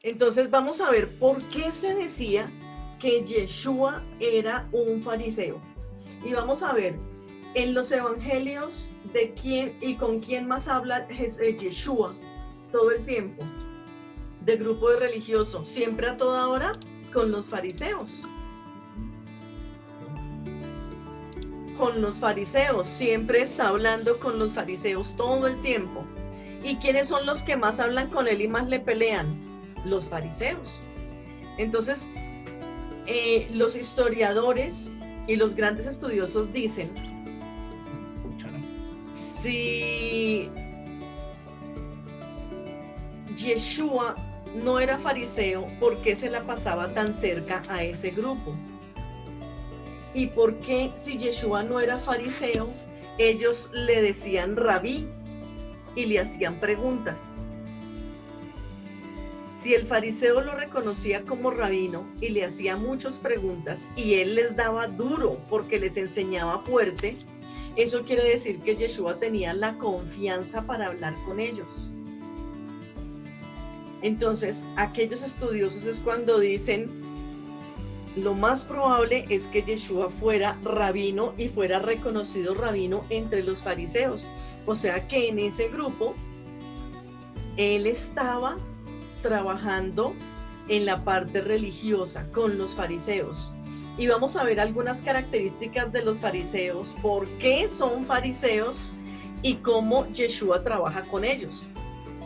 Entonces vamos a ver por qué se decía que Yeshua era un fariseo. Y vamos a ver en los evangelios de quién y con quién más habla Yeshua todo el tiempo. De grupo de religiosos, siempre a toda hora con los fariseos. Con los fariseos, siempre está hablando con los fariseos todo el tiempo. ¿Y quiénes son los que más hablan con él y más le pelean? Los fariseos. Entonces, los historiadores y los grandes estudiosos dicen, si Yeshua no era fariseo, ¿por qué se la pasaba tan cerca a ese grupo? ¿Y por qué, si Yeshua no era fariseo, ellos le decían rabí y le hacían preguntas? Si el fariseo lo reconocía como rabino y le hacía muchas preguntas y él les daba duro porque les enseñaba fuerte, eso quiere decir que Yeshua tenía la confianza para hablar con ellos. Entonces, aquellos estudiosos es cuando dicen, lo más probable es que Yeshua fuera rabino y fuera reconocido rabino entre los fariseos. O sea que en ese grupo, él estaba trabajando en la parte religiosa con los fariseos. Y vamos a ver algunas características de los fariseos, por qué son fariseos y cómo Yeshua trabaja con ellos.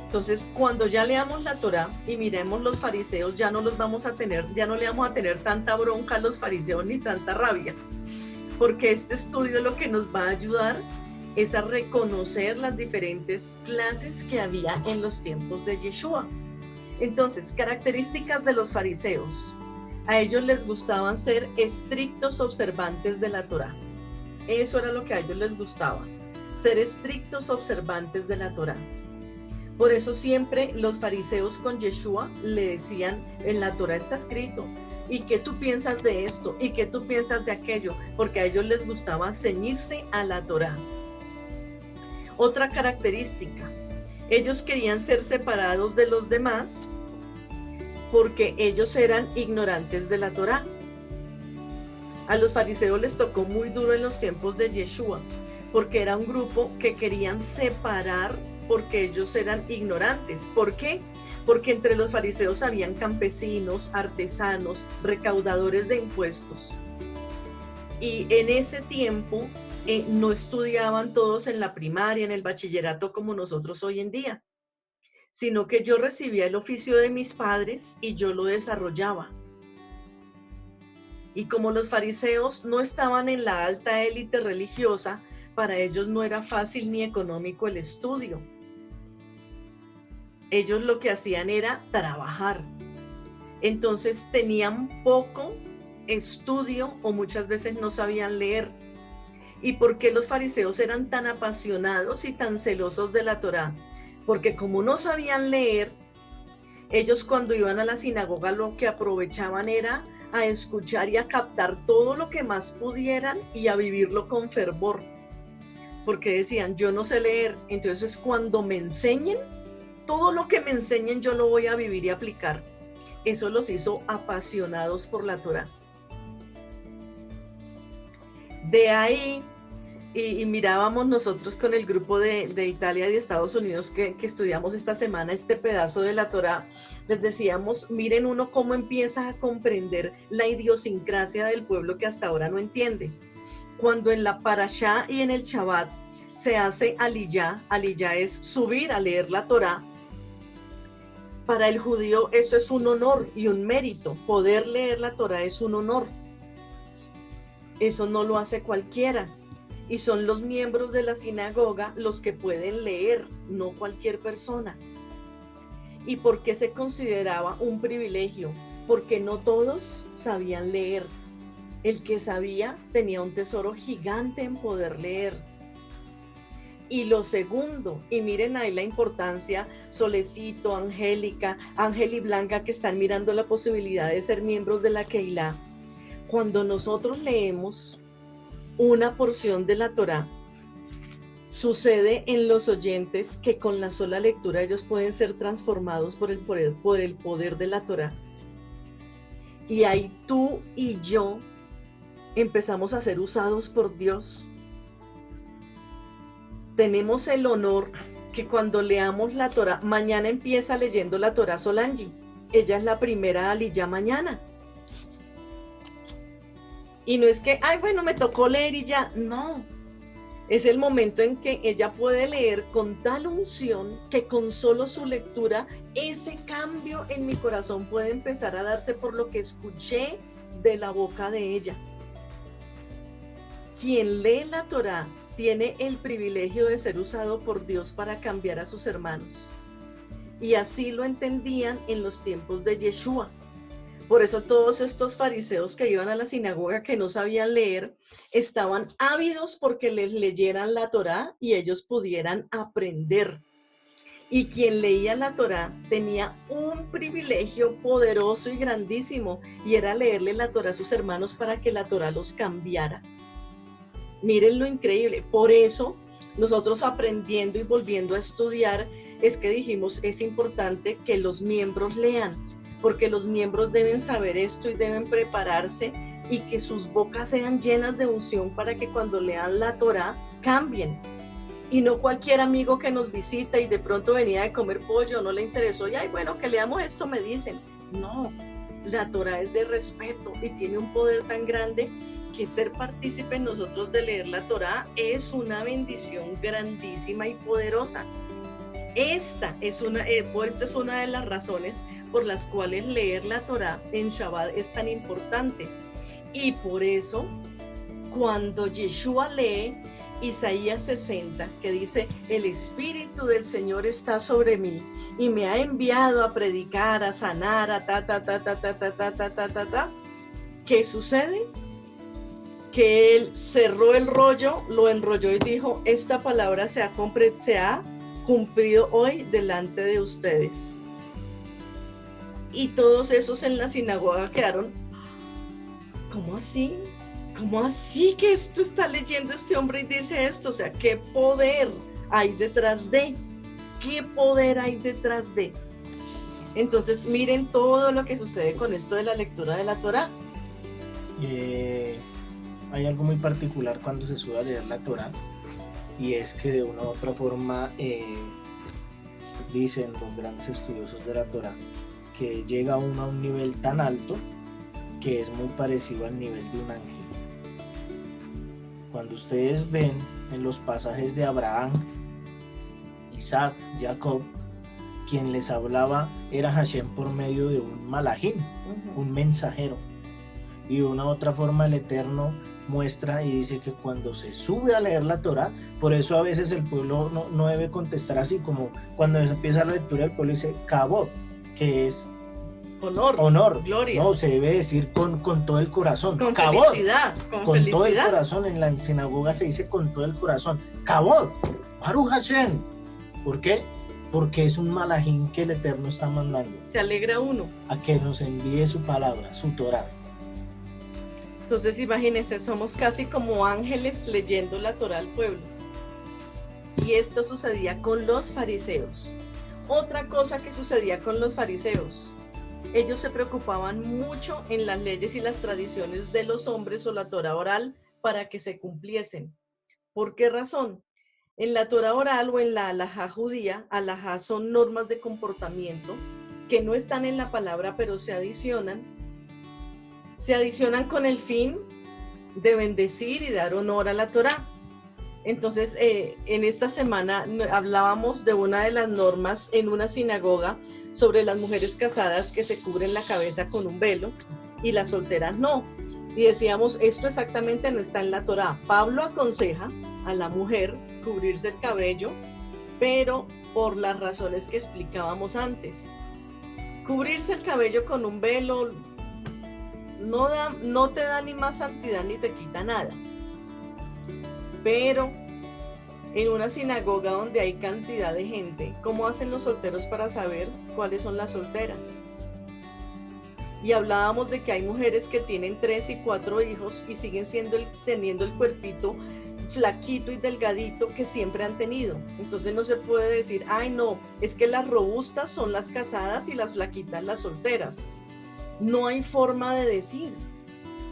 Entonces, cuando ya leamos la Torá y miremos los fariseos, ya no le vamos a tener tanta bronca a los fariseos ni tanta rabia, porque este estudio lo que nos va a ayudar es a reconocer las diferentes clases que había en los tiempos de Yeshua. Entonces, características de los fariseos. A ellos les gustaban ser estrictos observantes de la Torá. Eso era lo que a ellos les gustaba, ser estrictos observantes de la Torá. Por eso siempre los fariseos con Yeshua le decían, en la Torá está escrito, ¿y qué tú piensas de esto? ¿Y qué tú piensas de aquello? Porque a ellos les gustaba ceñirse a la Torá. Otra característica, ellos querían ser separados de los demás porque ellos eran ignorantes de la Torá. A los fariseos les tocó muy duro en los tiempos de Yeshua, porque era un grupo que querían separar porque ellos eran ignorantes. ¿Por qué? Porque entre los fariseos habían campesinos, artesanos, recaudadores de impuestos. Y en ese tiempo no estudiaban todos en la primaria, en el bachillerato como nosotros hoy en día, sino que yo recibía el oficio de mis padres y yo lo desarrollaba. Y como los fariseos no estaban en la alta élite religiosa, para ellos no era fácil ni económico el estudio. Ellos lo que hacían era trabajar. Entonces tenían poco estudio o muchas veces no sabían leer. ¿Y por qué los fariseos eran tan apasionados y tan celosos de la Torá? Porque como no sabían leer, ellos cuando iban a la sinagoga lo que aprovechaban era a escuchar y a captar todo lo que más pudieran y a vivirlo con fervor. Porque decían, yo no sé leer, entonces cuando me enseñen, todo lo que me enseñen yo lo voy a vivir y aplicar. Eso los hizo apasionados por la Torá. De ahí, y mirábamos nosotros con el grupo de Italia y de Estados Unidos que estudiamos esta semana este pedazo de la Torá, les decíamos, miren uno cómo empieza a comprender la idiosincrasia del pueblo que hasta ahora no entiende. Cuando en la Parashá y en el Shabbat se hace aliyá es subir a leer la Torá, para el judío eso es un honor y un mérito. Poder leer la Torá es un honor. Eso no lo hace cualquiera. Y son los miembros de la sinagoga los que pueden leer, no cualquier persona. ¿Y por qué se consideraba un privilegio? Porque no todos sabían leer. El que sabía tenía un tesoro gigante en poder leer. Y lo segundo, y miren ahí la importancia, Solecito, Angélica, Ángel y Blanca, que están mirando la posibilidad de ser miembros de la Keilah. Cuando nosotros leemos una porción de la Torá, Sucede en los oyentes que con la sola lectura ellos pueden ser transformados por el poder de la Torá. Y ahí tú y yo empezamos a ser usados por Dios. Tenemos el honor que cuando leamos la Torá, mañana empieza leyendo la Torá Solange. Ella es la primera aliyá mañana. Y no es que, ay, bueno, me tocó leer y ya. No. Es el momento en que ella puede leer con tal unción que con solo su lectura, ese cambio en mi corazón puede empezar a darse por lo que escuché de la boca de ella. Quien lee la Torá tiene el privilegio de ser usado por Dios para cambiar a sus hermanos. Y así lo entendían en los tiempos de Yeshua. Por eso todos estos fariseos que iban a la sinagoga que no sabían leer, estaban ávidos porque les leyeran la Torá y ellos pudieran aprender. Y quien leía la Torá tenía un privilegio poderoso y grandísimo, y era leerle la Torá a sus hermanos para que la Torá los cambiara. Miren lo increíble. Por eso nosotros, aprendiendo y volviendo a estudiar, es que dijimos, es importante que los miembros lean, porque los miembros deben saber esto y deben prepararse, y que sus bocas sean llenas de unción para que cuando lean la Torá cambien. Y no cualquier amigo que nos visita y de pronto venía de comer pollo, no le interesó, y ay, bueno, que leamos esto, me dicen. No, la Torá es de respeto y tiene un poder tan grande que ser partícipe nosotros de leer la Torá es una bendición grandísima y poderosa. Esta es una de las razones por las cuales leer la Torá en Shabbat es tan importante. Y por eso, cuando Yeshua lee Isaías 60, que dice, el Espíritu del Señor está sobre mí y me ha enviado a predicar, a sanar, a ¿qué sucede? Que él cerró el rollo, lo enrolló y dijo, esta palabra se ha cumplido hoy delante de ustedes. Y todos esos en la sinagoga quedaron, ¿cómo así? ¿Cómo así que esto está leyendo este hombre y dice esto? O sea, ¿qué poder hay detrás de? ¿Qué poder hay detrás de? Entonces, miren todo lo que sucede con esto de la lectura de la Torá. Hay algo muy particular cuando se sube a leer la Torá, y es que de una u otra forma dicen los grandes estudiosos de la Torá que llega uno a un nivel tan alto que es muy parecido al nivel de un ángel. Cuando ustedes ven en los pasajes de Abraham, Isaac, Jacob, quien les hablaba era Hashem por medio de un malajín, un mensajero. Y de una u otra forma el Eterno muestra y dice que cuando se sube a leer la Torá, por eso a veces el pueblo no debe contestar así, como cuando empieza la lectura el pueblo dice Kabod, que es honor, gloria. No, se debe decir con todo el corazón. Con Kabod, felicidad, con todo el corazón. En la sinagoga se dice con todo el corazón. Kabod, Baruch Hashem. ¿Por qué? Porque es un malajín que el Eterno está mandando. Se alegra uno a que nos envíe su palabra, su Torá. Entonces imagínense, somos casi como ángeles leyendo la Torá al pueblo. Y esto sucedía con los fariseos. Otra cosa que sucedía con los fariseos, ellos se preocupaban mucho en las leyes y las tradiciones de los hombres o la Torá oral para que se cumpliesen. ¿Por qué razón? En la Torá oral o en la halajá judía, halajá son normas de comportamiento que no están en la palabra, pero se adicionan con el fin de bendecir y dar honor a la Torá. Entonces, en esta semana hablábamos de una de las normas en una sinagoga sobre las mujeres casadas que se cubren la cabeza con un velo y las solteras no. Y decíamos, esto exactamente no está en la Torá. Pablo aconseja a la mujer cubrirse el cabello, pero por las razones que explicábamos antes. Cubrirse el cabello con un velo no te da ni más santidad ni te quita nada. Pero en una sinagoga donde hay cantidad de gente, ¿cómo hacen los solteros para saber cuáles son las solteras? Y hablábamos de que hay mujeres que tienen 3 y 4 hijos y siguen teniendo el cuerpito flaquito y delgadito que siempre han tenido. Entonces no se puede decir, ay no, es que las robustas son las casadas y las flaquitas las solteras. No hay forma de decir.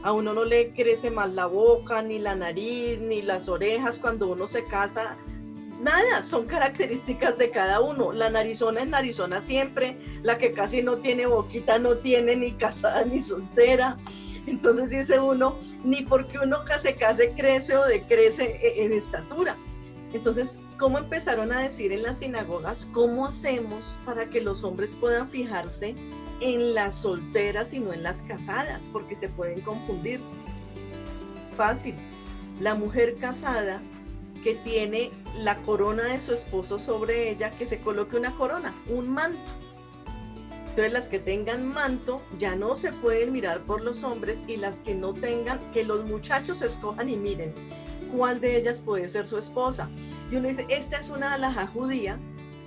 A uno no le crece más la boca, ni la nariz, ni las orejas cuando uno se casa. Nada, son características de cada uno. La narizona es narizona siempre, la que casi no tiene boquita no tiene ni casada ni soltera. Entonces dice uno, ni porque uno se case crece o decrece en estatura. Entonces, ¿cómo empezaron a decir en las sinagogas? ¿Cómo hacemos para que los hombres puedan fijarse en las solteras y no en las casadas? Porque se pueden confundir. Fácil. La mujer casada que tiene la corona de su esposo sobre ella, que se coloque una corona, un manto. Entonces las que tengan manto ya no se pueden mirar por los hombres, y las que no tengan, que los muchachos escojan y miren cuál de ellas puede ser su esposa. Y uno dice, esta es una alajá judía,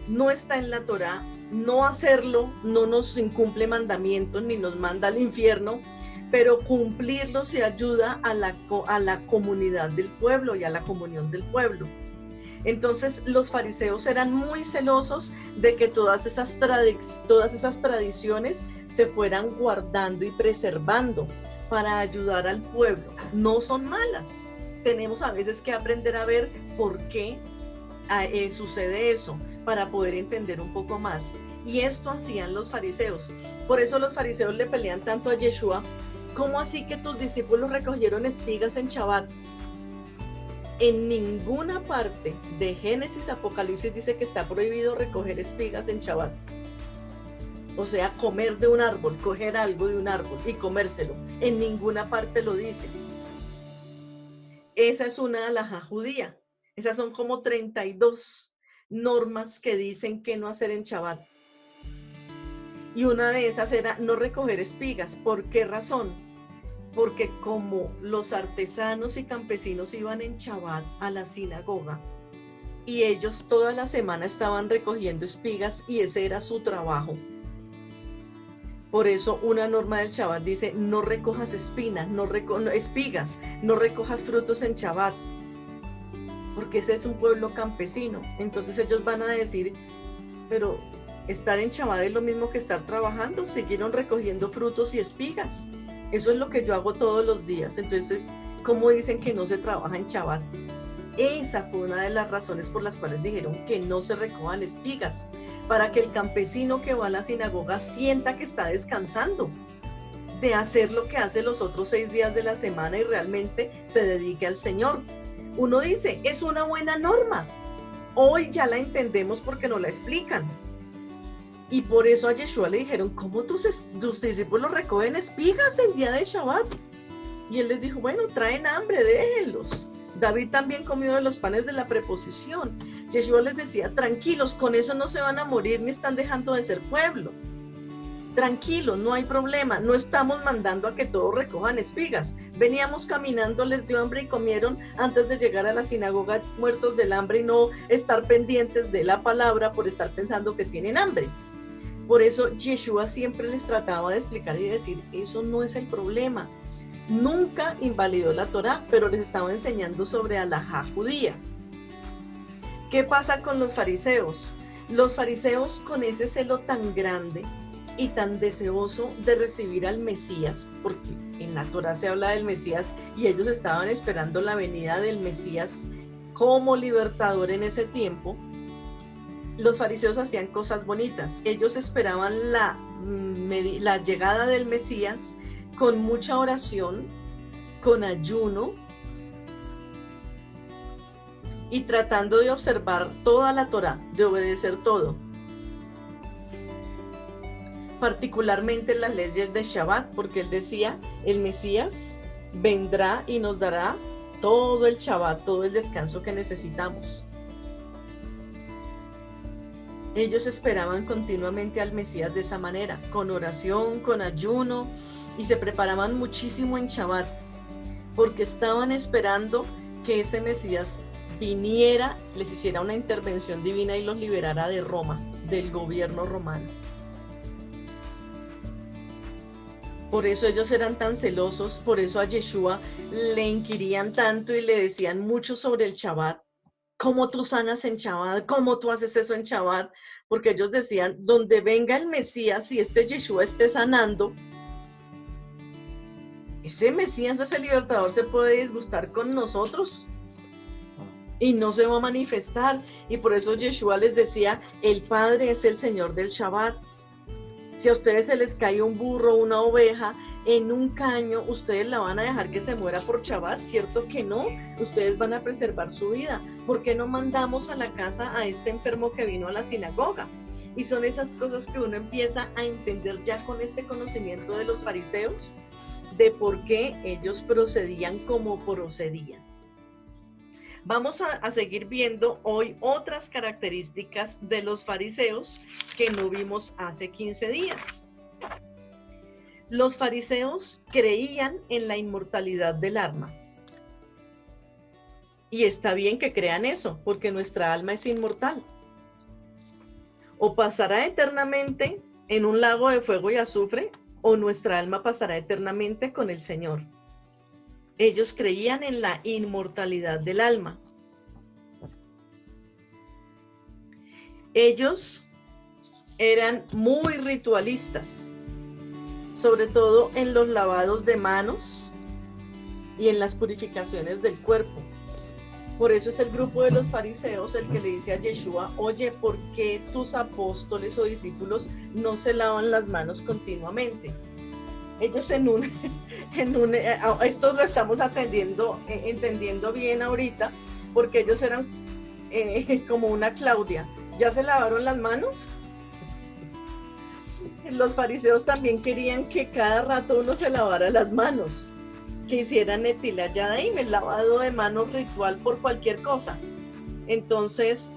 no está en la Torá, no hacerlo no nos incumple mandamientos ni nos manda al infierno, pero cumplirlo se ayuda a la comunidad del pueblo y a la comunión del pueblo. Entonces los fariseos eran muy celosos de que todas esas tradiciones se fueran guardando y preservando para ayudar al pueblo. No son malas. Tenemos a veces que aprender a ver por qué sucede eso, para poder entender un poco más. Y esto hacían los fariseos. Por eso los fariseos le pelean tanto a Yeshua. ¿Cómo así que tus discípulos recogieron espigas en Shabbat? En ninguna parte de Génesis, Apocalipsis dice que está prohibido recoger espigas en Shabbat. O sea, comer de un árbol, coger algo de un árbol y comérselo. En ninguna parte lo dice. Esa es una alajá judía. Esas son como 32 normas que dicen que no hacer en Shabbat. Y una de esas era no recoger espigas. ¿Por qué razón? Porque como los artesanos y campesinos iban en Shabbat a la sinagoga, y ellos toda la semana estaban recogiendo espigas y ese era su trabajo. Por eso una norma del Shabbat dice, no recojas espigas, no recojas frutos en Shabbat, porque ese es un pueblo campesino. Entonces ellos van a decir, pero estar en Shabbat es lo mismo que estar trabajando. Siguieron recogiendo frutos y espigas. Eso es lo que yo hago todos los días. Entonces, ¿cómo dicen que no se trabaja en Shabbat? Esa fue una de las razones por las cuales dijeron que no se recojan espigas, para que el campesino que va a la sinagoga sienta que está descansando de hacer lo que hace los otros 6 días de la semana y realmente se dedique al Señor. Uno dice, es una buena norma. Hoy ya la entendemos porque nos la explican. Y por eso a Yeshua le dijeron, ¿cómo tus discípulos recogen espigas en día de Shabbat? Y él les dijo, bueno, traen hambre, déjenlos. David también comió de los panes de la preposición. Yeshua les decía, tranquilos, con eso no se van a morir ni están dejando de ser pueblo. Tranquilos, no hay problema, no estamos mandando a que todos recojan espigas. Veníamos caminando, les dio hambre y comieron antes de llegar a la sinagoga muertos del hambre y no estar pendientes de la palabra por estar pensando que tienen hambre. Por eso Yeshua siempre les trataba de explicar y decir, eso no es el problema. Nunca invalidó la Torá, pero les estaba enseñando sobre alajá judía. ¿Qué pasa con los fariseos? Los fariseos, con ese celo tan grande y tan deseoso de recibir al Mesías, porque en la Torá se habla del Mesías y ellos estaban esperando la venida del Mesías como libertador en ese tiempo, los fariseos hacían cosas bonitas. Ellos esperaban la llegada del Mesías con mucha oración, con ayuno y tratando de observar toda la Torá, de obedecer todo. Particularmente las leyes de Shabbat, porque él decía, el Mesías vendrá y nos dará todo el Shabbat, todo el descanso que necesitamos. Ellos esperaban continuamente al Mesías de esa manera, con oración, con ayuno, y se preparaban muchísimo en Shabbat, porque estaban esperando que ese Mesías viniera, les hiciera una intervención divina y los liberara de Roma, del gobierno romano. Por eso ellos eran tan celosos, por eso a Yeshua le inquirían tanto y le decían mucho sobre el Shabbat. ¿Cómo tú sanas en Shabbat? ¿Cómo tú haces eso en Shabbat? Porque ellos decían, donde venga el Mesías y este Yeshua esté sanando, ese Mesías, ese libertador se puede disgustar con nosotros y no se va a manifestar. Y por eso Yeshua les decía, el Padre es el Señor del Shabbat. Si a ustedes se les cae un burro, una oveja, en un caño, ¿ustedes la van a dejar que se muera por Shabbat? ¿Cierto que no? Ustedes van a preservar su vida. ¿Por qué no mandamos a la casa a este enfermo que vino a la sinagoga? Y son esas cosas que uno empieza a entender ya con este conocimiento de los fariseos, de por qué ellos procedían como procedían. Vamos a seguir viendo hoy otras características de los fariseos que no vimos hace 15 días. Los fariseos creían en la inmortalidad del alma. Y está bien que crean eso, porque nuestra alma es inmortal. O pasará eternamente en un lago de fuego y azufre, o nuestra alma pasará eternamente con el Señor. Ellos creían en la inmortalidad del alma. Ellos eran muy ritualistas, sobre todo en los lavados de manos y en las purificaciones del cuerpo. Por eso es el grupo de los fariseos el que le dice a Yeshua, oye, ¿por qué tus apóstoles o discípulos no se lavan las manos continuamente? Ellos esto lo estamos entendiendo bien ahorita, porque ellos eran como una Claudia. ¿Ya se lavaron las manos? Los fariseos también querían que cada rato uno se lavara las manos, que hicieran netilat yadayim, el lavado de manos ritual por cualquier cosa. Entonces,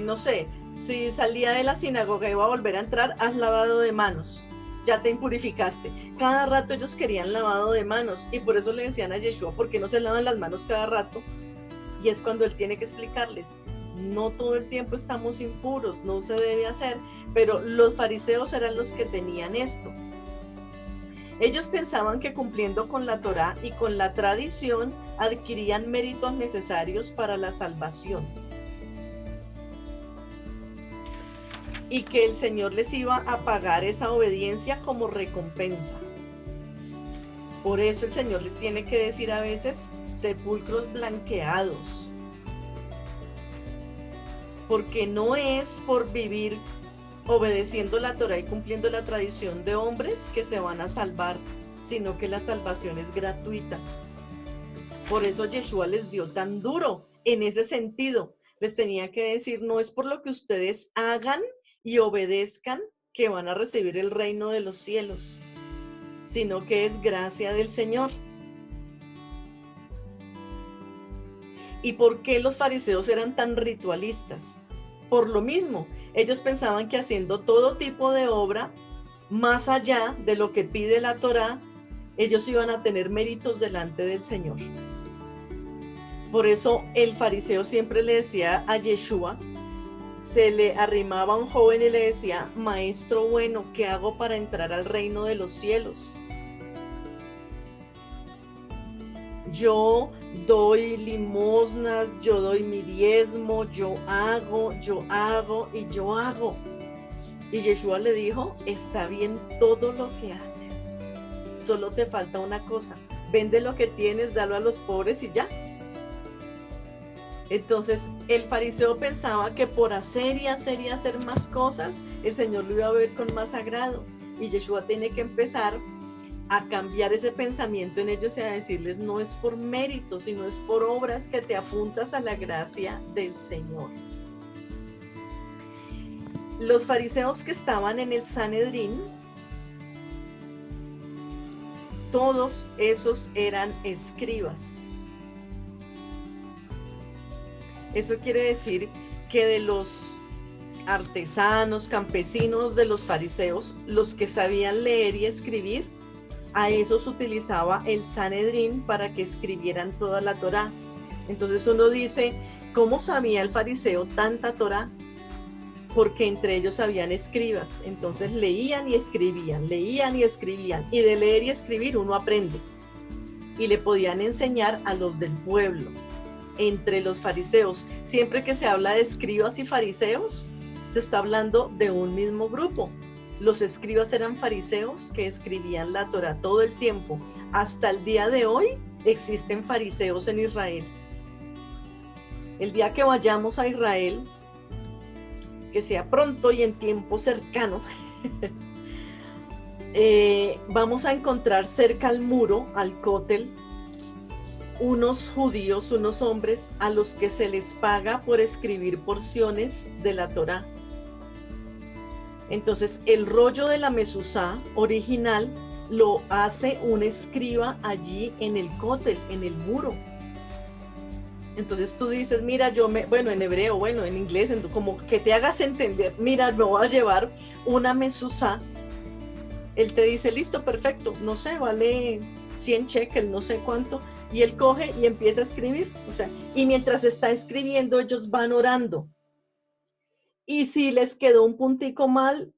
no sé, si salía de la sinagoga y iba a volver a entrar, haz lavado de manos. Ya te impurificaste. Cada rato ellos querían lavado de manos y por eso le decían a Yeshua, ¿por qué no se lavan las manos cada rato? Y es cuando él tiene que explicarles, no todo el tiempo estamos impuros, no se debe hacer, pero los fariseos eran los que tenían esto. Ellos pensaban que cumpliendo con la Torá y con la tradición adquirían méritos necesarios para la salvación. Y que el Señor les iba a pagar esa obediencia como recompensa. Por eso el Señor les tiene que decir a veces sepulcros blanqueados. Porque no es por vivir obedeciendo la Torá y cumpliendo la tradición de hombres que se van a salvar, sino que la salvación es gratuita. Por eso Yeshua les dio tan duro en ese sentido. Les tenía que decir, no es por lo que ustedes hagan y obedezcan que van a recibir el reino de los cielos, sino que es gracia del Señor. ¿Y por qué los fariseos eran tan ritualistas? Por lo mismo, ellos pensaban que haciendo todo tipo de obra, más allá de lo que pide la Torá, ellos iban a tener méritos delante del Señor. Por eso el fariseo siempre le decía a Yeshua, se le arrimaba a un joven y le decía, maestro bueno, ¿qué hago para entrar al reino de los cielos? Yo doy limosnas, yo doy mi diezmo, yo hago. Y Yeshua le dijo, está bien todo lo que haces, solo te falta una cosa, vende lo que tienes, dalo a los pobres y ya. Entonces el fariseo pensaba que por hacer más cosas, el Señor lo iba a ver con más agrado. Y Yeshua tiene que empezar a cambiar ese pensamiento en ellos y a decirles, no es por mérito, sino es por obras que te apuntas a la gracia del Señor. Los fariseos que estaban en el Sanedrín, todos esos eran escribas. Eso quiere decir que de los artesanos, campesinos de los fariseos, los que sabían leer y escribir, a esos utilizaba el Sanedrín para que escribieran toda la Torá. Entonces uno dice, ¿cómo sabía el fariseo tanta Torá? porque entre ellos habían escribas, entonces leían y escribían, y de leer y escribir uno aprende, y le podían enseñar a los del pueblo. Entre los fariseos, siempre que se habla de escribas y fariseos, se está hablando de un mismo grupo. Los escribas eran fariseos que escribían la Torá todo el tiempo. Hasta el día de hoy existen fariseos en Israel. El día que vayamos a Israel, que sea pronto y en tiempo cercano, vamos a encontrar cerca al muro, al cótel, unos judíos, unos hombres a los que se les paga por escribir porciones de la Torá. Entonces, el rollo de la mezuzá original lo hace un escriba allí en el cótel, en el muro. Entonces tú dices, mira, bueno, en hebreo, bueno, en inglés, como que te hagas entender, mira, me voy a llevar una mezuzá. Él te dice, listo, perfecto, no sé, vale 100 shekel, no sé cuánto, y él coge y empieza a escribir, o sea, y mientras está escribiendo, ellos van orando. Y si les quedó un puntico mal,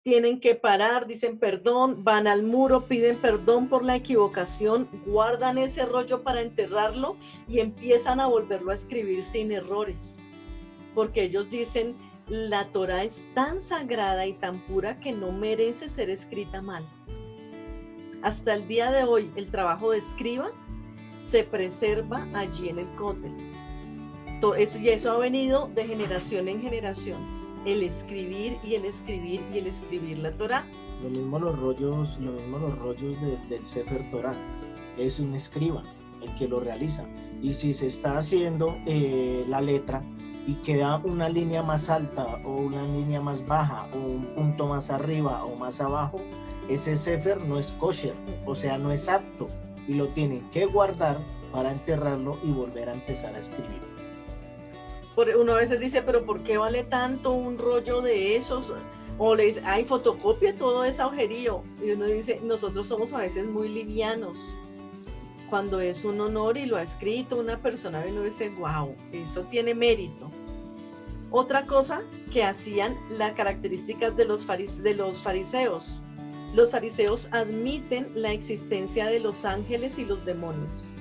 tienen que parar, dicen perdón, van al muro, piden perdón por la equivocación, guardan ese rollo para enterrarlo y empiezan a volverlo a escribir sin errores. Porque ellos dicen, la Torá es tan sagrada y tan pura que no merece ser escrita mal. Hasta el día de hoy, el trabajo de escriba se preserva allí en el cótel. Y eso ha venido de generación en generación. El escribir y el escribir y el escribir la Torá. Lo mismo los rollos del Sefer Torá. Es un escriba el que lo realiza. Y si se está haciendo la letra y queda una línea más alta o una línea más baja o un punto más arriba o más abajo, ese Sefer no es kosher, o sea, no es apto, y lo tienen que guardar para enterrarlo y volver a empezar a escribir. Uno a veces dice, pero ¿por qué vale tanto un rollo de esos? O le dice, ay, fotocopia todo ese agujerío. Y uno dice, nosotros somos a veces muy livianos. Cuando es un honor y lo ha escrito una persona, uno dice, wow, eso tiene mérito. Otra cosa que hacían, las características de los fariseos. Los fariseos admiten la existencia de los ángeles y los demonios.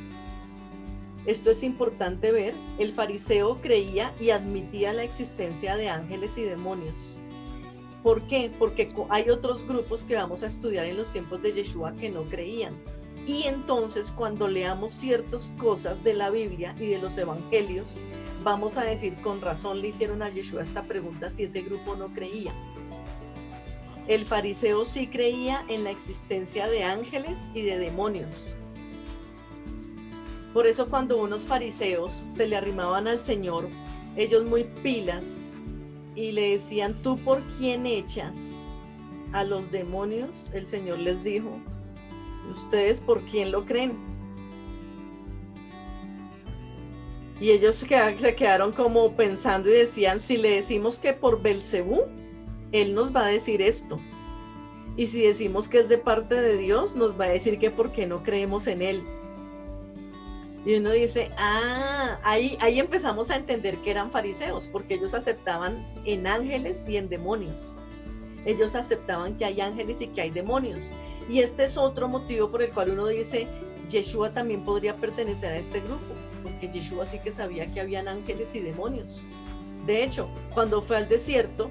Esto es importante ver, el fariseo creía y admitía la existencia de ángeles y demonios. ¿Por qué? Porque hay otros grupos que vamos a estudiar en los tiempos de Yeshua que no creían. Y entonces cuando leamos ciertas cosas de la Biblia y de los evangelios, vamos a decir, con razón le hicieron a Yeshua esta pregunta si ese grupo no creía. El fariseo sí creía en la existencia de ángeles y de demonios. Por eso cuando unos fariseos se le arrimaban al Señor, ellos muy pilas, y le decían, ¿tú por quién echas a los demonios? El Señor les dijo, ¿ustedes por quién lo creen? Y ellos se quedaron como pensando y decían, si le decimos que por Belcebú, Él nos va a decir esto. Y si decimos que es de parte de Dios, nos va a decir que por qué no creemos en Él. Y uno dice, ahí empezamos a entender que eran fariseos, porque ellos aceptaban en ángeles y en demonios. Ellos aceptaban que hay ángeles y que hay demonios. Y este es otro motivo por el cual uno dice, Yeshua también podría pertenecer a este grupo, porque Yeshua sí que sabía que habían ángeles y demonios. De hecho, cuando fue al desierto,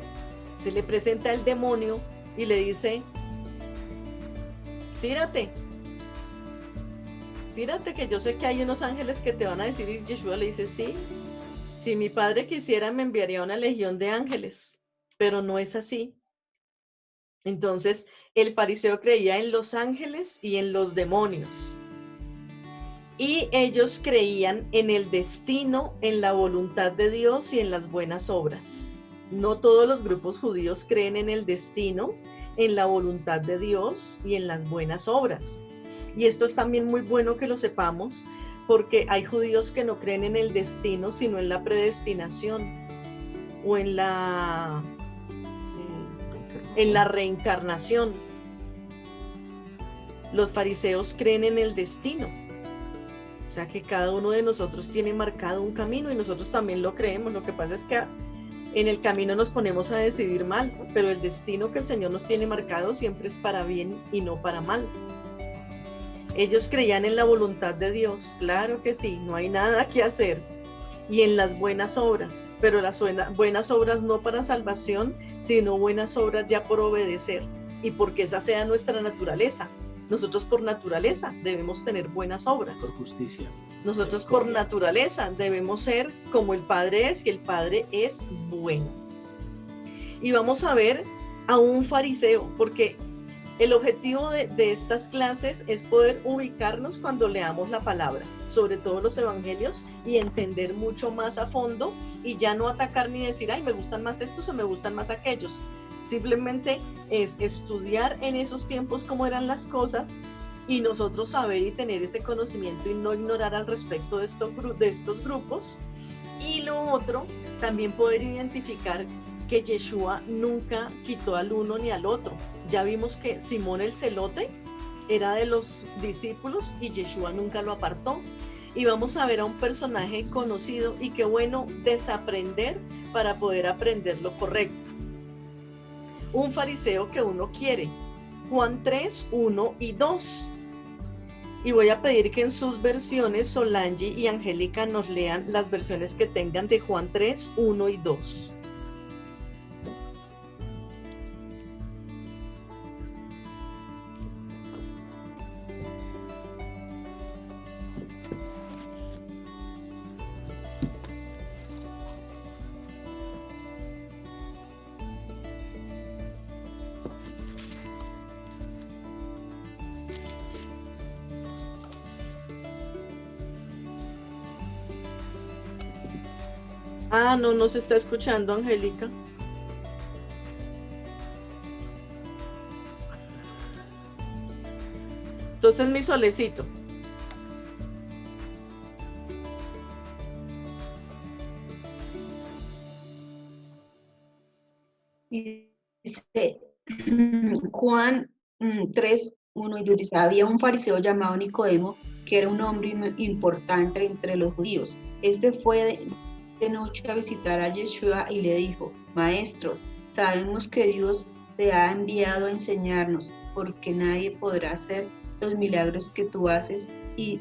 se le presenta el demonio y le dice, tírate que yo sé que hay unos ángeles que te van a decir. Y Yeshua le dice, sí, si mi padre quisiera me enviaría una legión de ángeles, pero no es así. Entonces el fariseo creía en los ángeles y en los demonios, y ellos creían en el destino, en la voluntad de Dios y en las buenas obras. No todos los grupos judíos creen en el destino, en la voluntad de Dios y en las buenas obras. Y esto es también muy bueno que lo sepamos, porque hay judíos que no creen en el destino, sino en la predestinación o en la reencarnación. Los fariseos creen en el destino, o sea que cada uno de nosotros tiene marcado un camino y nosotros también lo creemos. Lo que pasa es que En el camino nos ponemos a decidir mal, pero el destino que el Señor nos tiene marcado siempre es para bien y no para mal. Ellos creían en la voluntad de Dios, claro que sí, no hay nada que hacer, y en las buenas obras, pero las buenas obras no para salvación, sino buenas obras ya por obedecer, y porque esa sea nuestra naturaleza. Nosotros por naturaleza debemos tener buenas obras. Por justicia. Nosotros por naturaleza debemos ser como el Padre es, y el Padre es bueno. Y vamos a ver a un fariseo, porque el objetivo de estas clases es poder ubicarnos cuando leamos la palabra, sobre todo los evangelios, y entender mucho más a fondo, y ya no atacar ni decir, ay, me gustan más estos o me gustan más aquellos. Simplemente es estudiar en esos tiempos cómo eran las cosas, y nosotros saber y tener ese conocimiento y no ignorar al respecto de estos grupos. Y lo otro, también poder identificar que Yeshua nunca quitó al uno ni al otro. Ya vimos que Simón el celote era de los discípulos y Yeshua nunca lo apartó. Y vamos a ver a un personaje conocido, y qué bueno desaprender para poder aprender lo correcto. Un fariseo que uno quiere. Juan 3, 1 y 2. Y voy a pedir que en sus versiones Solange y Angélica nos lean las versiones que tengan de Juan 3, 1 y 2. Ah, no se está escuchando, Angélica. Entonces mi solecito. Dice Juan 3, 1 y 2, dice, había un fariseo llamado Nicodemo, que era un hombre importante entre los judíos. Este fue de noche a visitar a Yeshua y le dijo, Maestro, sabemos que Dios te ha enviado a enseñarnos, porque nadie podrá hacer los milagros que tú haces y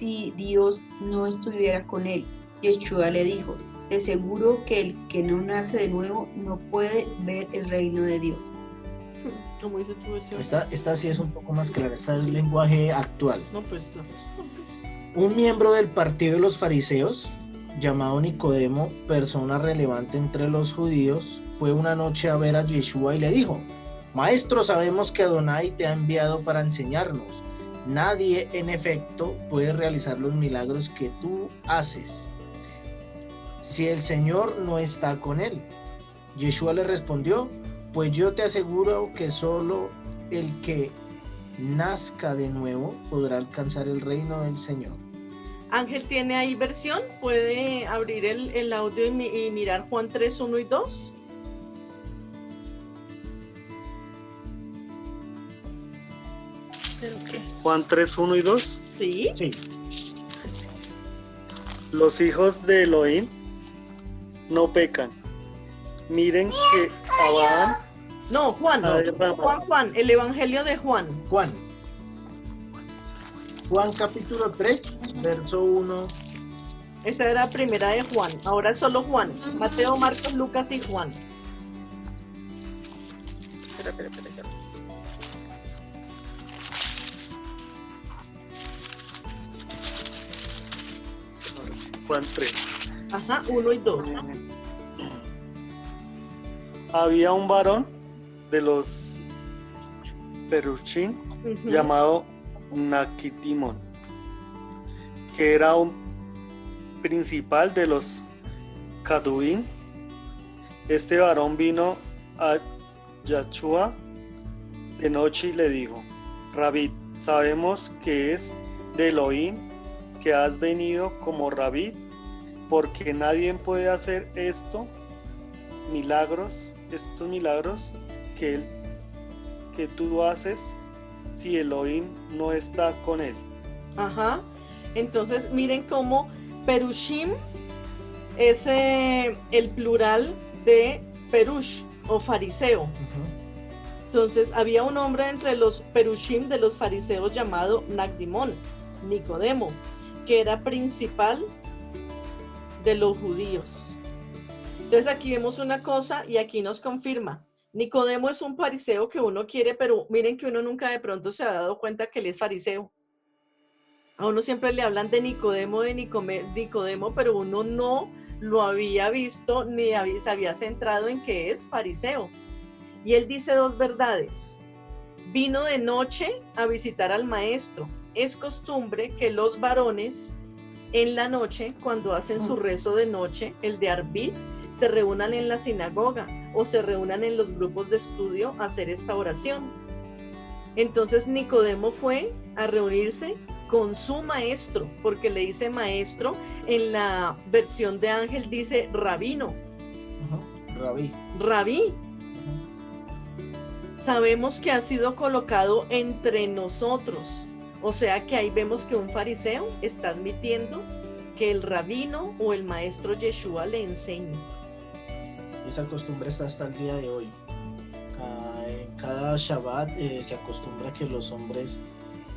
si Dios no estuviera con él. Yeshua le dijo, de seguro que el que no nace de nuevo no puede ver el reino de Dios. ¿Cómo dice tu versión? Esta sí es un poco más clara, esta es el lenguaje actual. No, pues Un miembro del partido de los fariseos, llamado Nicodemo, persona relevante entre los judíos, fue una noche a ver a Yeshua y le dijo, Maestro, sabemos que Adonai te ha enviado para enseñarnos. Nadie, en efecto, puede realizar los milagros que tú haces si el Señor no está con él. Yeshua le respondió, pues yo te aseguro que solo el que nazca de nuevo podrá alcanzar el reino del Señor. Ángel, ¿tiene ahí versión? ¿Puede abrir el audio y mirar Juan 3, 1 y 2? ¿Pero qué? Juan 3, 1 y 2. Sí. Sí. Los hijos de Elohim no pecan. Miren que Abraham No, Juan, Juan, el Evangelio de Juan. Juan capítulo 3, verso 1. Esa era la primera de Juan, ahora es solo Juan. Mateo, Marcos, Lucas y Juan. Espera. Juan 3. Ajá, 1 y 2. Había un varón de los Perushim llamado Nakitimón, que era un principal de los Kadubim. Este varón vino a Yeshua de noche y le dijo, Rabí, sabemos que es de Elohim que has venido como Rabí, porque nadie puede hacer estos milagros que tú haces si Elohim no está con él. Ajá. Entonces miren cómo Perushim es el plural de perush o fariseo. Entonces había un hombre entre los perushim de los fariseos llamado Nagdimón, Nicodemo, que era principal de los judíos. Entonces aquí vemos una cosa y aquí nos confirma. Nicodemo es un fariseo que uno quiere, pero miren que uno nunca de pronto se ha dado cuenta que él es fariseo. A uno siempre le hablan de Nicodemo, pero uno no lo había visto ni se había centrado en que es fariseo. Y él dice dos verdades. Vino de noche a visitar al maestro. Es costumbre que los varones en la noche, cuando hacen su rezo de noche, el de Arbit, se reúnan en la sinagoga o se reúnan en los grupos de estudio a hacer esta oración. Entonces Nicodemo fue a reunirse con su maestro, porque le dice maestro, en la versión de Ángel dice rabino. Rabí. Sabemos que ha sido colocado entre nosotros, o sea que ahí vemos que un fariseo está admitiendo que el rabino o el maestro Yeshua le enseña. Esa costumbre está hasta el día de hoy. En cada Shabbat se acostumbra que los hombres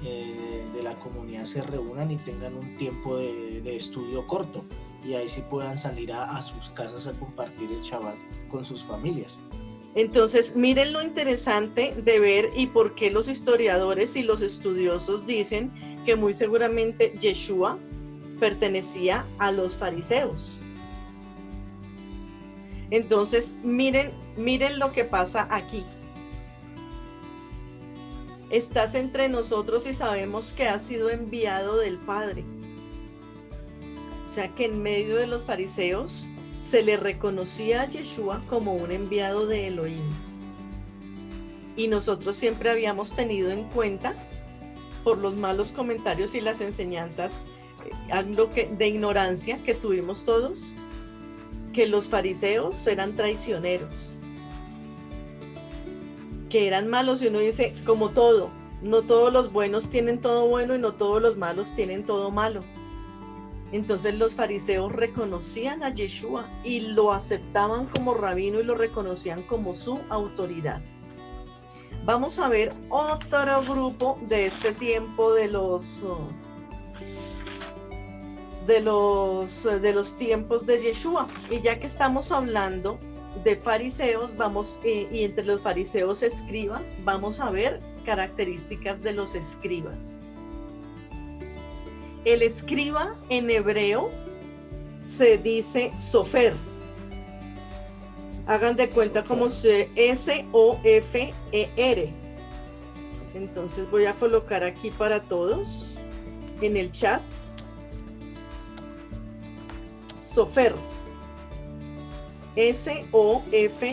de la comunidad se reúnan y tengan un tiempo de estudio corto, y ahí sí puedan salir a sus casas a compartir el Shabbat con sus familias. Entonces, miren lo interesante de ver y por qué los historiadores y los estudiosos dicen que muy seguramente Yeshua pertenecía a los fariseos. Entonces, miren lo que pasa aquí. Estás entre nosotros y sabemos que has sido enviado del Padre. O sea que en medio de los fariseos se le reconocía a Yeshua como un enviado de Elohim. Y nosotros siempre habíamos tenido en cuenta, por los malos comentarios y las enseñanzas de ignorancia que tuvimos todos, que los fariseos eran traicioneros, que eran malos, y uno dice, como todo, no todos los buenos tienen todo bueno y no todos los malos tienen todo malo. Entonces los fariseos reconocían a Yeshua y lo aceptaban como rabino y lo reconocían como su autoridad. Vamos a ver otro grupo de este tiempo de los tiempos de Yeshua. Y ya que estamos hablando de fariseos, y entre los fariseos escribas, vamos a ver características de los escribas. El escriba en hebreo se dice sofer. Hagan de cuenta como S-O-F-E-R. Entonces voy a colocar aquí para todos en el chat. Sofer. S-O-F-E-R.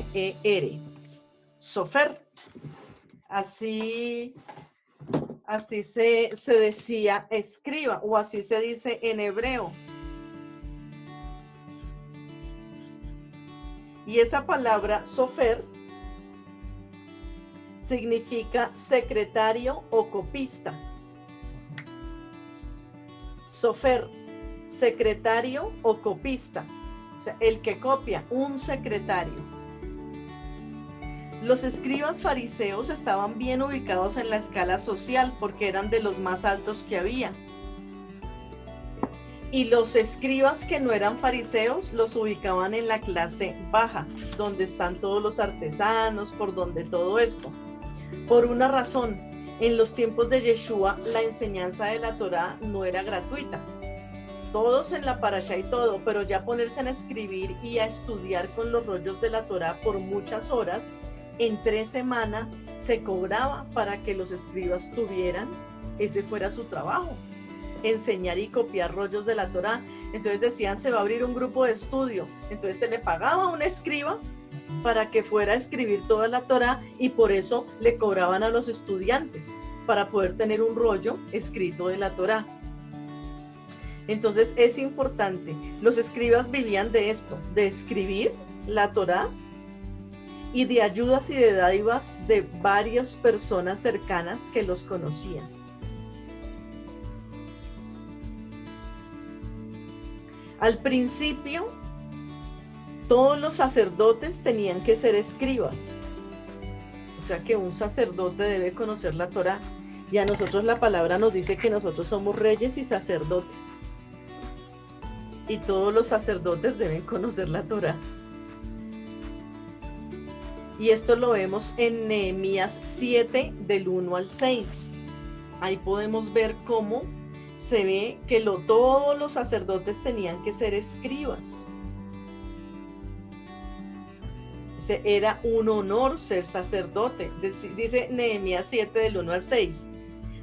Sofer. Así se decía escriba, o así se dice en hebreo. Y esa palabra sofer significa secretario o copista. Sofer, secretario o copista. O sea, el que copia, un secretario. Los escribas fariseos estaban bien ubicados en la escala social porque eran de los más altos que había. Y los escribas que no eran fariseos los ubicaban en la clase baja, donde están todos los artesanos, por donde todo esto. Por una razón, en los tiempos de Yeshua la enseñanza de la Torá no era gratuita. Todos en la parashá y todo, pero ya ponerse a escribir y a estudiar con los rollos de la Torá por muchas horas, en 3 semanas se cobraba para que los escribas tuvieran, ese fuera su trabajo, enseñar y copiar rollos de la Torá. Entonces decían, se va a abrir un grupo de estudio, entonces se le pagaba a un escriba para que fuera a escribir toda la Torá, y por eso le cobraban a los estudiantes para poder tener un rollo escrito de la Torá. Entonces es importante, los escribas vivían de esto, de escribir la Torá y de ayudas y de dádivas de varias personas cercanas que los conocían. Al principio Todos los sacerdotes tenían que ser escribas. O sea que un sacerdote debe conocer la Torá. Y a nosotros la palabra nos dice que nosotros somos reyes y sacerdotes. Y todos los sacerdotes deben conocer la Torá. Y esto lo vemos en Nehemías 7, del 1 al 6. Ahí podemos ver cómo se ve que todos los sacerdotes tenían que ser escribas. Era un honor ser sacerdote. Dice Nehemías 7, del 1 al 6.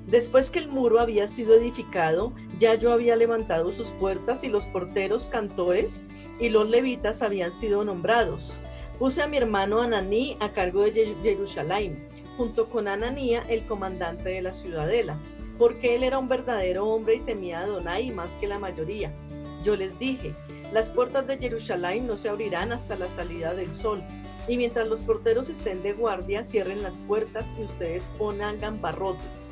Después que el muro había sido edificado, ya yo había levantado sus puertas y los porteros, cantores y los levitas habían sido nombrados. Puse a mi hermano Ananí a cargo de Jerusalén, junto con Ananía, el comandante de la ciudadela, porque él era un verdadero hombre y temía a Adonai más que la mayoría. Yo les dije, las puertas de Jerusalén no se abrirán hasta la salida del sol, y mientras los porteros estén de guardia, cierren las puertas y ustedes pongan barrotes.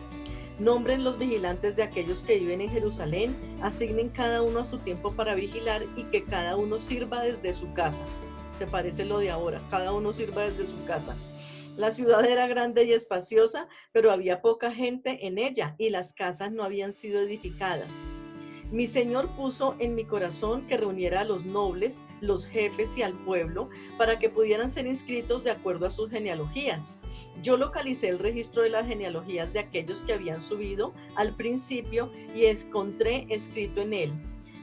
Nombren los vigilantes de aquellos que viven en Jerusalén, asignen cada uno a su tiempo para vigilar y que cada uno sirva desde su casa. Se parece lo de ahora, cada uno sirva desde su casa. La ciudad era grande y espaciosa, pero había poca gente en ella y las casas no habían sido edificadas. Mi Señor puso en mi corazón que reuniera a los nobles, los jefes y al pueblo para que pudieran ser inscritos de acuerdo a sus genealogías. Yo localicé el registro de las genealogías de aquellos que habían subido al principio y encontré escrito en él: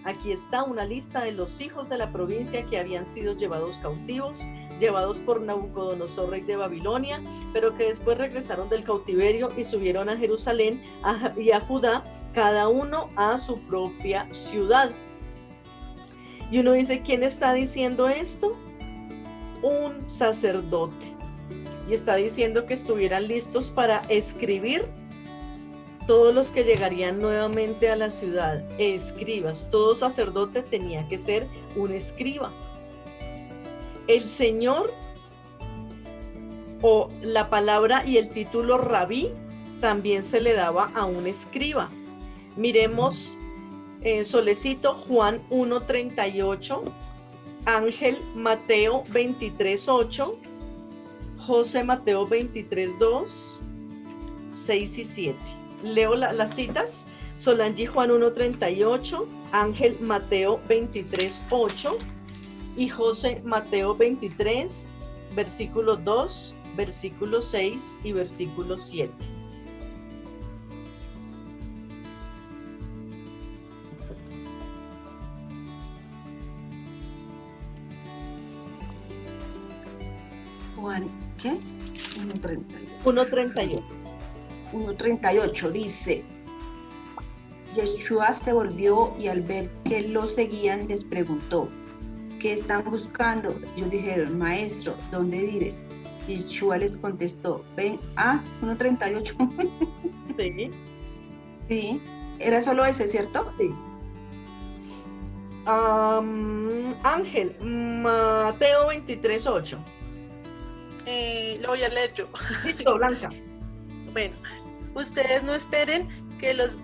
aquí está una lista de los hijos de la provincia que habían sido llevados cautivos, llevados por Nabucodonosor, rey de Babilonia, pero que después regresaron del cautiverio y subieron a Jerusalén y a Judá, cada uno a su propia ciudad. Y uno dice, ¿quién está diciendo esto? Un sacerdote. Y está diciendo que estuvieran listos para escribir todos los que llegarían nuevamente a la ciudad, escribas. Todo sacerdote tenía que ser un escriba. El Señor, o la palabra y el título rabí, también se le daba a un escriba. Miremos, Solecito, Juan 1:38, Ángel Mateo 23:8, José Mateo 23:2, 6 y 7. Leo las citas. Solange Juan 1:38, Ángel Mateo 23:8 y José Mateo 23, versículo 2, versículo 6 y versículo 7. Juan, ¿qué? 1:38. 1:38 dice: Yeshua se volvió y al ver que lo seguían les preguntó: ¿qué están buscando? Ellos dijeron: Maestro, ¿dónde vives? Yeshua les contestó: ven a 1:38. Sí. Sí, era solo ese, ¿cierto? Sí. Ángel, Mateo 23:8. Lo voy a leer yo. Listo, Blanca. Bueno, ustedes no esperen que los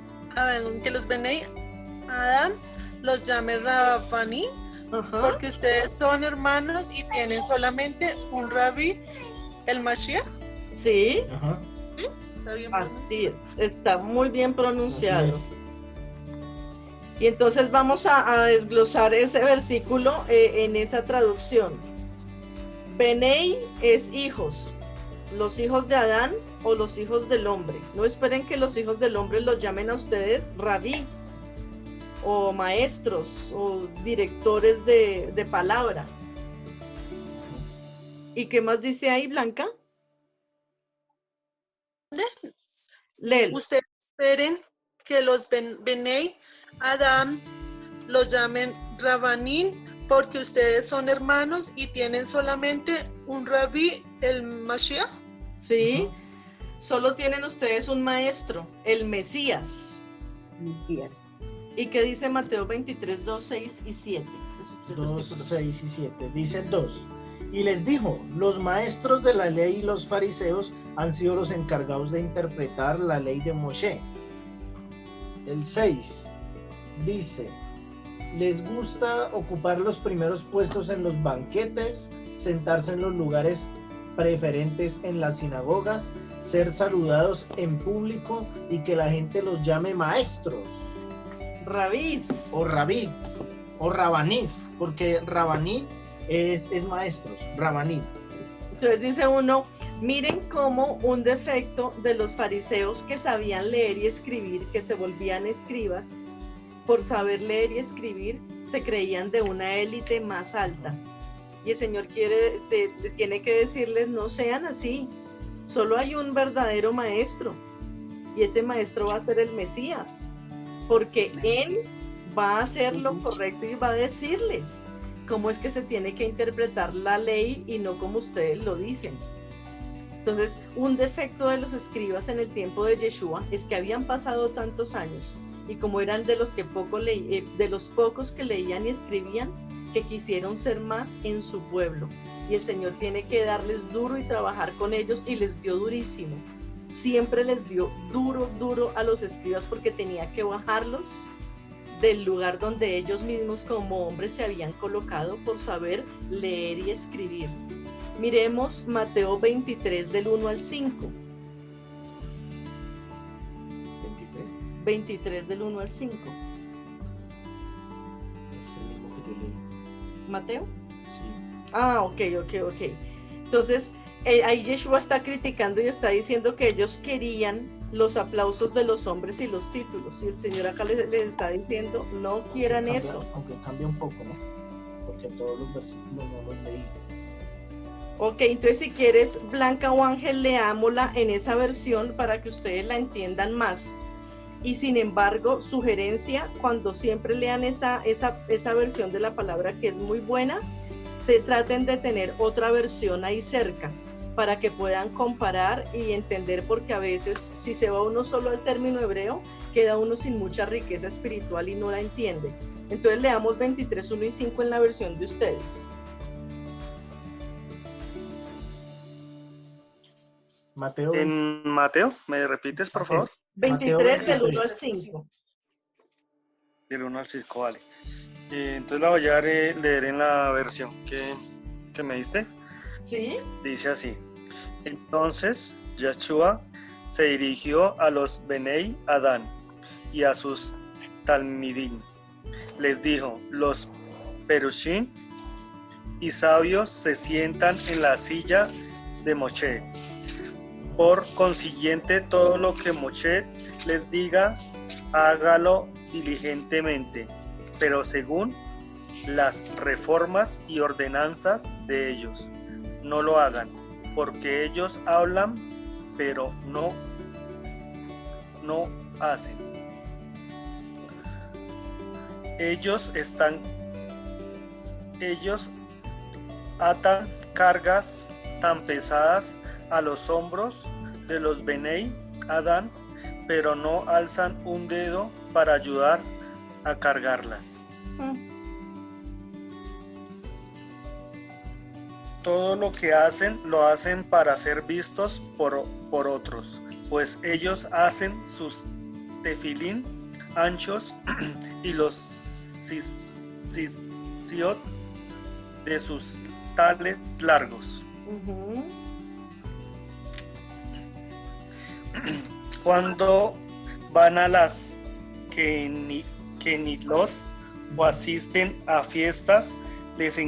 Benei Adam los llame Rabbaní, porque ustedes son hermanos y tienen solamente un rabí, el Mashiach. Sí. Ajá. ¿Sí? Está bien Así es, está muy bien pronunciado. Y entonces vamos a desglosar ese versículo en esa traducción. Benei es hijos, los hijos de Adán o los hijos del hombre. No esperen que los hijos del hombre los llamen a ustedes rabí o maestros o directores de palabra. ¿Y qué más dice ahí, Blanca? Léelo. Ustedes esperen que los Benei Adam los llamen Rabbanín, porque ustedes son hermanos y tienen solamente un rabí, el Mashiach. Sí, solo tienen ustedes un maestro, el Mesías. Mesías. ¿Y qué dice Mateo 23, 2, 6 y 7? 2, 6 y 7. Dice el 2. Y les dijo: los maestros de la ley y los fariseos han sido los encargados de interpretar la ley de Moshe. El 6 dice: les gusta ocupar los primeros puestos en los banquetes, sentarse en los lugares preferentes en las sinagogas, ser saludados en público y que la gente los llame maestros. Rabís. O rabí, o rabanit, porque rabanit es maestros, rabanit. Entonces dice uno, miren cómo un defecto de los fariseos que sabían leer y escribir, que se volvían escribas, por saber leer y escribir, se creían de una élite más alta. Y el Señor tiene que decirles, no sean así, solo hay un verdadero maestro, y ese maestro va a ser el Mesías, porque Él va a hacer lo correcto y va a decirles cómo es que se tiene que interpretar la ley y no como ustedes lo dicen. Entonces, un defecto de los escribas en el tiempo de Yeshua es que habían pasado tantos años y como eran de los pocos que leían y escribían, que quisieron ser más en su pueblo. Y el Señor tiene que darles duro y trabajar con ellos, y les dio durísimo. Siempre les dio duro a los escribas, porque tenía que bajarlos del lugar donde ellos mismos como hombres se habían colocado por saber leer y escribir. Miremos Mateo 23 del 1 al 5. 23 del 1 al 5. Es el mismo que yo leí. ¿Mateo? Sí. Ah, ok. Entonces, ahí Yeshua está criticando y está diciendo que ellos querían los aplausos de los hombres y los títulos. Y el Señor acá les está diciendo, no quieran eso. Aunque cambia un poco, ¿no? Porque todos los versículos no los leí. Ok, entonces si quieres, Blanca o Ángel, leámosla en esa versión para que ustedes la entiendan más. Y sin embargo, sugerencia, cuando siempre lean esa versión de la palabra, que es muy buena, traten de tener otra versión ahí cerca para que puedan comparar y entender, porque a veces si se va uno solo al término hebreo, queda uno sin mucha riqueza espiritual y no la entiende. Entonces leamos 23, 1 y 5 en la versión de ustedes. Mateo. En Mateo, ¿me repites, por favor? 23 del 1 al 5. Del 1 al 5, vale. Entonces la voy a leer en la versión que me diste. ¿Sí? Dice así. Entonces Yeshua se dirigió a los Benei Adán y a sus Talmidim. Les dijo, los Perushim y sabios se sientan en la silla de Moshe. Por consiguiente, todo lo que Moshe les diga, hágalo diligentemente, pero según las reformas y ordenanzas de ellos. No lo hagan, porque ellos hablan, pero no hacen. Ellos atan cargas tan pesadas a los hombros de los Benei Adán, pero no alzan un dedo para ayudar a cargarlas. Todo lo que hacen, lo hacen para ser vistos por otros, pues ellos hacen sus tefilín anchos y los siot de sus tales largos. Cuando van a las Kenilot o asisten a fiestas, les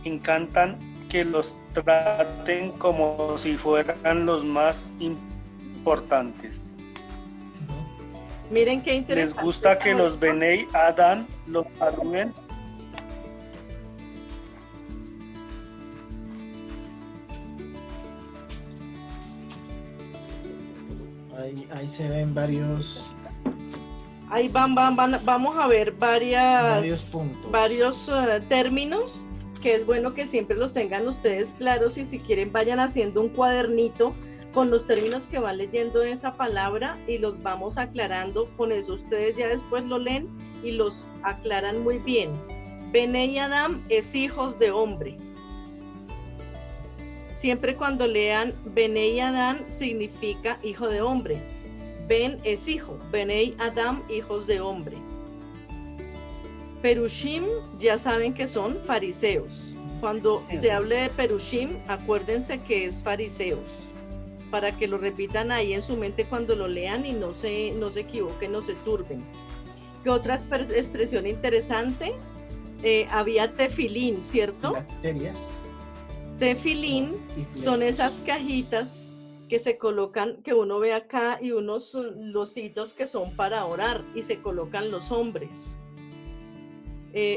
encantan que los traten como si fueran los más importantes. Miren qué interesante. Les gusta que los Benei Adán los saluden. Ahí se ven varios. Ahí vamos a ver varios puntos. Varios términos, que es bueno que siempre los tengan ustedes claros, y si quieren vayan haciendo un cuadernito con los términos que van leyendo esa palabra y los vamos aclarando. Con eso ustedes ya después lo leen y los aclaran muy bien. Benei Adam es hijos de hombre. Siempre cuando lean Benei Adán significa hijo de hombre. Ben es hijo, Benei Adam, hijos de hombre. Perushim ya saben que son fariseos. Cuando se hable de Perushim, acuérdense que es fariseos, para que lo repitan ahí en su mente cuando lo lean y no se equivoquen, no se turben. ¿Qué otra expresión interesante? Había tefilín, ¿cierto? Bacterias. Tefilín son esas cajitas que se colocan, que uno ve acá, y unos lositos que son para orar, y se colocan los hombres.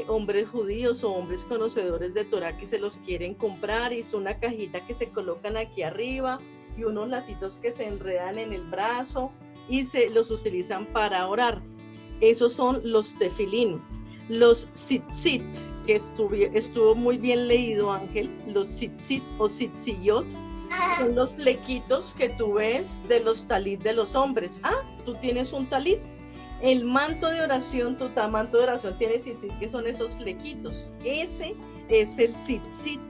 Hombres judíos o hombres conocedores de Torah que se los quieren comprar, y es una cajita que se colocan aquí arriba y unos lacitos que se enredan en el brazo y se los utilizan para orar. Esos son los tefilín. Los tzitzit, que estuvo muy bien leído, Ángel, los tzitzit o tzitziyot son los flequitos que tú ves de los talit de los hombres. Tú tienes un talit. El manto de oración, tu manto de oración tiene tzitzit, que son esos flequitos. Ese es el tzitzit.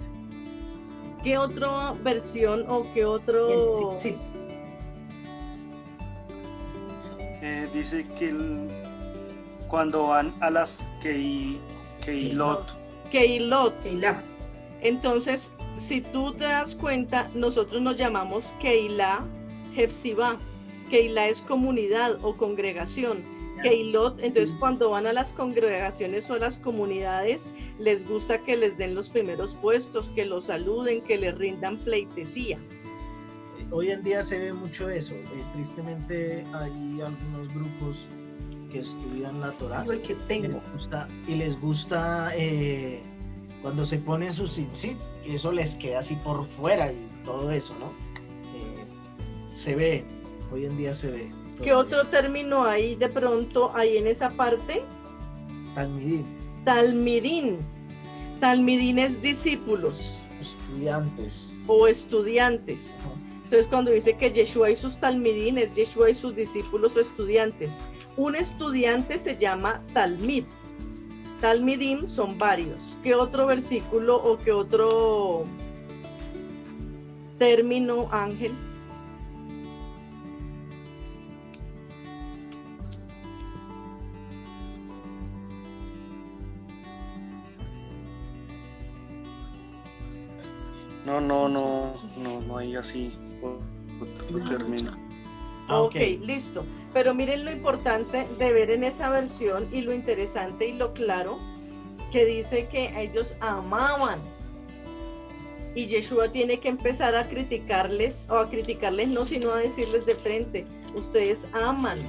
¿Qué otra versión o qué otro? El tzitzit. Dice que cuando van a las Keilot. Keilah. Entonces, si tú te das cuenta, nosotros nos llamamos Keilah Hepzibah. Keilah es comunidad o congregación. Keilot, entonces cuando van a las congregaciones o las comunidades, les gusta que les den los primeros puestos, que los saluden, que les rindan pleitesía. Hoy en día se ve mucho eso. Tristemente hay algunos grupos que estudian la Torah y les gusta cuando se ponen sus tzitzit, y eso les queda así por fuera y todo eso, ¿no? Se ve, hoy en día se ve. ¿Qué otro término hay de pronto ahí en esa parte? Talmidín. Talmidín. Talmidín es discípulos. Estudiantes. O estudiantes. Entonces cuando dice que Yeshua y sus talmidín, es Yeshua y sus discípulos o estudiantes. Un estudiante se llama talmid. Talmidim son varios. ¿Qué otro versículo o qué otro término, Ángel? No hay así otro término. Ok, listo. Pero miren lo importante de ver en esa versión y lo interesante y lo claro que dice que ellos amaban. Y Yeshua tiene que empezar a criticarles, o a criticarles no, sino a decirles de frente, ustedes aman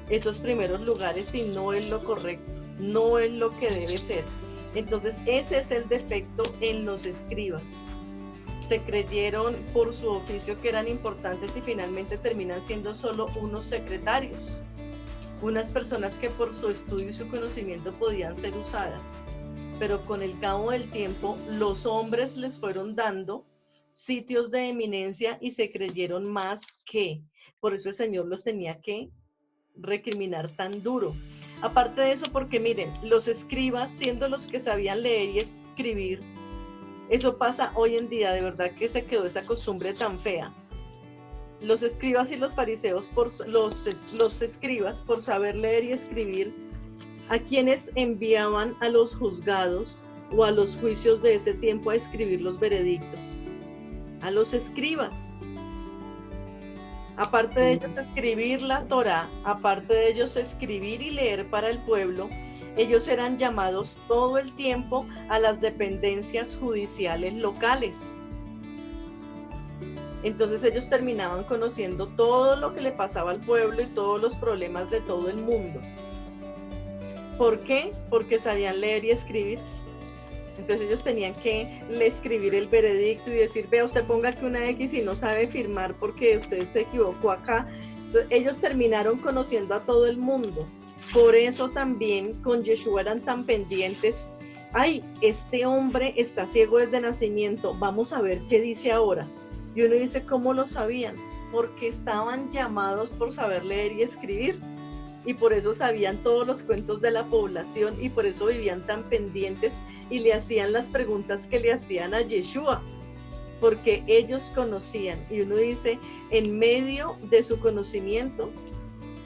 esos primeros lugares y no es lo correcto, no es lo que debe ser. Entonces ese es el defecto en los escribas. Se creyeron por su oficio que eran importantes y finalmente terminan siendo solo unos secretarios, unas personas que por su estudio y su conocimiento podían ser usadas, pero con el cabo del tiempo los hombres les fueron dando sitios de eminencia y se creyeron más que, por eso el Señor los tenía que recriminar tan duro. Aparte de eso, porque miren, los escribas, siendo los que sabían leer y escribir, eso pasa hoy en día, de verdad que se quedó esa costumbre tan fea. Los escribas y los fariseos, los escribas, por saber leer y escribir, ¿a quienes enviaban a los juzgados o a los juicios de ese tiempo a escribir los veredictos? A los escribas. Aparte de ellos escribir la Torá, aparte de ellos escribir y leer para el pueblo, ellos eran llamados todo el tiempo a las dependencias judiciales locales. Entonces ellos terminaban conociendo todo lo que le pasaba al pueblo y todos los problemas de todo el mundo. ¿Por qué? Porque sabían leer y escribir. Entonces ellos tenían que escribir el veredicto y decir, vea, usted ponga aquí una X y no sabe firmar porque usted se equivocó acá. Entonces, ellos terminaron conociendo a todo el mundo. Por eso también con Yeshua eran tan pendientes. Ay, este hombre está ciego desde nacimiento, vamos a ver qué dice ahora. Y uno dice, ¿cómo lo sabían? Porque estaban llamados por saber leer y escribir. Y por eso sabían todos los cuentos de la población y por eso vivían tan pendientes y le hacían las preguntas que le hacían a Yeshua. Porque ellos conocían. Y uno dice, en medio de su conocimiento,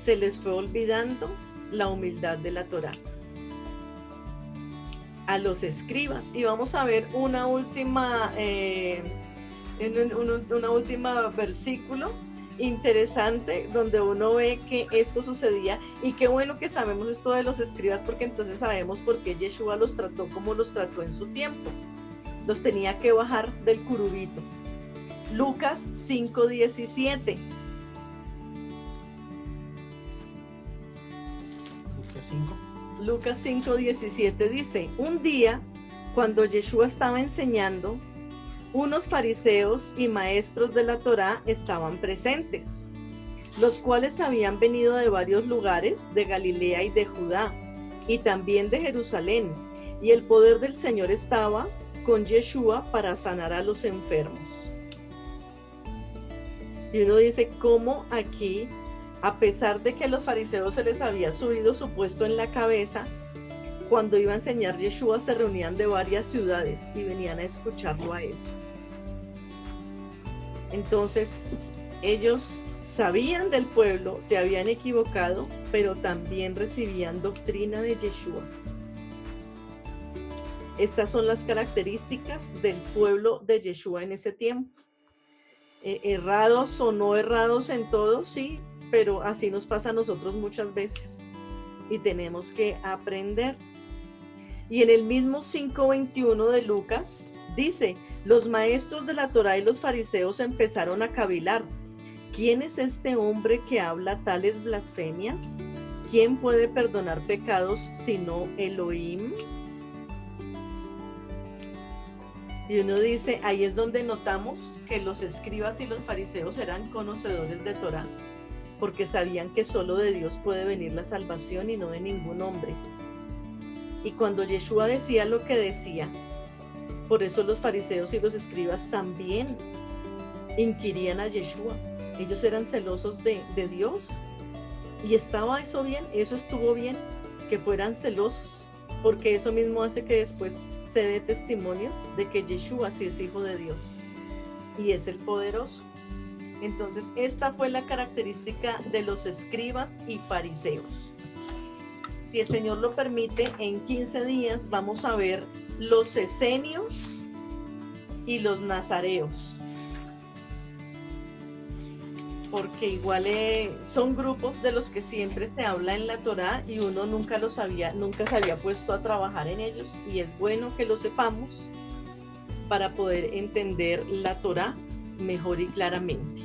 se les fue olvidando la humildad de la Torá. a los escribas. Y vamos a ver una última versículo interesante donde uno ve que esto sucedía, y qué bueno que sabemos esto de los escribas, porque entonces sabemos por qué Yeshua los trató como los trató en su tiempo. Los tenía que bajar del curubito. Lucas 5:17. Lucas 5:17 dice: un día, cuando Yeshua estaba enseñando, unos fariseos y maestros de la Torá estaban presentes, los cuales habían venido de varios lugares, de Galilea y de Judá, y también de Jerusalén, y el poder del Señor estaba con Yeshua para sanar a los enfermos. Y uno dice, ¿cómo aquí, a pesar de que a los fariseos se les había subido su puesto en la cabeza, cuando iba a enseñar Yeshua se reunían de varias ciudades y venían a escucharlo a él? Entonces, ellos sabían del pueblo, se habían equivocado, pero también recibían doctrina de Yeshua. Estas son las características del pueblo de Yeshua en ese tiempo. Errados o no errados en todo, sí, pero así nos pasa a nosotros muchas veces y tenemos que aprender. Y en el mismo 5:21 de Lucas dice: los maestros de la Torá y los fariseos empezaron a cavilar. ¿Quién es este hombre que habla tales blasfemias? ¿Quién puede perdonar pecados sino Elohim? Y uno dice, ahí es donde notamos que los escribas y los fariseos eran conocedores de Torá, porque sabían que solo de Dios puede venir la salvación y no de ningún hombre. Y cuando Yeshua decía lo que decía, por eso los fariseos y los escribas también inquirían a Yeshua. Ellos eran celosos de Dios, y estaba eso bien, eso estuvo bien, que fueran celosos, porque eso mismo hace que después se dé testimonio de que Yeshua sí es hijo de Dios y es el poderoso. Entonces, esta fue la característica de los escribas y fariseos. Si el Señor lo permite, en 15 días vamos a ver los esenios y los nazareos, porque igual son grupos de los que siempre se habla en la Torá y uno nunca se había puesto a trabajar en ellos, y es bueno que lo sepamos para poder entender la Torá mejor y claramente.